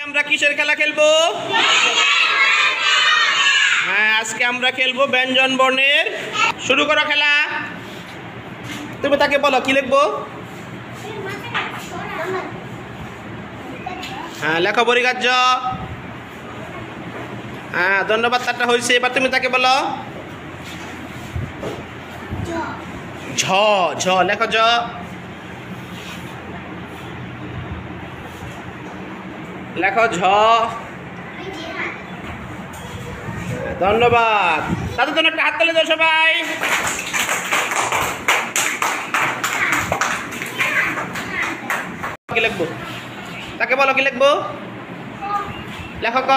আমরা কিসের খেলা খেলবো? হ্যাঁ, আজকে আমরা খেলবো ব্যঞ্জন বর্ণের। শুরু করো খেলা। তুমি তাকে বলো কি লিখবো। হ্যাঁ, লেখো বরিগার্য। হ্যাঁ, ধন্যবাদ, তারটা হয়েছে। এবার তুমি তাকে বলো ঝ। ঝ লেখো, ঝ। লেখো ঝ। ধন্যবাদ। তাদের জন্য একটা হাত তালি দাও সবাই। কি লিখবো? তাকে বলো কি লিখবো। লেখো ক।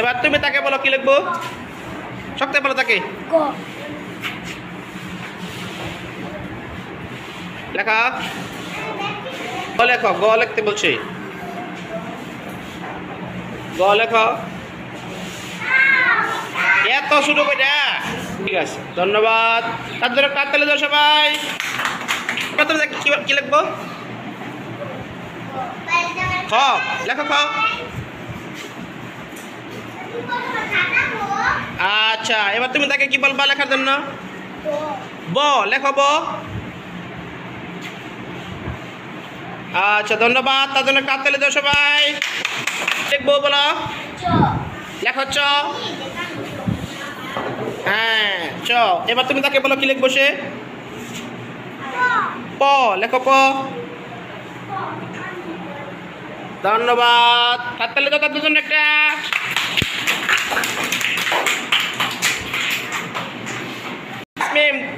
এবার তুমি তাকে বলো কি লিখবো। শক্ত বলো তাকে। লেখা গ লেখো, গ লিখতে বলছি। গ লেখো। এত শুরু করে। ঠিক আছে, ধন্যবাদ। তার জন্য কাজ তাহলে দাও সবাই। কি লিখবো। খ লেখো, খ। আচ্ছা, এবার তুমি তাকে কি বলবা লেখার জন্য। ব লেখো, ব। আচ্ছা, ধন্যবাদ। তার জন্য কাজ তাহলে দাও সবাই। লিখবো বলো। লেখো চ। হ্যাঁ, চ। এবার তুমি তাকে বলো কি লিখবো সে। প লেখো, প। ধন্যবাদ। তাহলে তো তাদের জন্য একটা।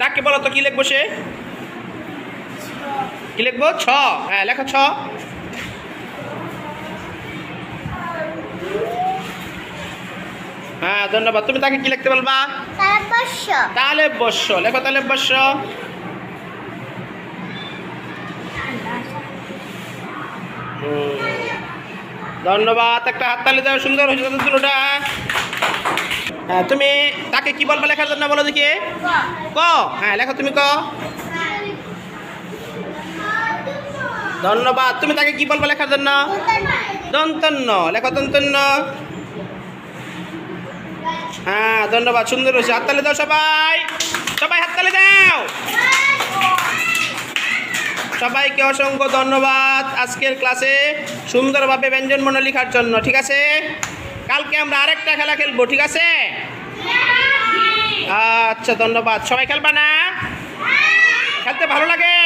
তাকে বলো তো কি লিখবো সে। কি লিখবো। ছ। হ্যাঁ, লেখো ছ। হ্যাঁ, ধন্যবাদ। তুমি তাকে কি লিখতে বলবা। তালেব বর্ষ লেখো, তালেব বর্ষ। ধন্যবাদ। একটা হাততালি দাও, সুন্দর হয়েছে তাদের দুটোটা। হ্যাঁ, তুমি তাকে কি বলবা লেখার জন্য বলো দেখি। ক। হ্যাঁ, লেখো তুমি ক। ধন্যবাদ। তুমি তাকে কি বলবা লেখার জন্য। দন্তন্য লেখো, দন্তন্য। হ্যাঁ, ধন্যবাদ, সুন্দর হয়েছে। হাততালি দাও সবাই। সবাই হাততালি দাও। সবাইকে অসংখ্য ধন্যবাদ আজকের ক্লাসে সুন্দরভাবে ব্যঞ্জনবর্ণ লেখার জন্য। ঠিক আছে, কালকে আমরা আরেকটা খেলা খেলবো। ঠিক আছে। আচ্ছা, ধন্যবাদ। সবাই খেলবা না? খেলতে ভালো লাগে?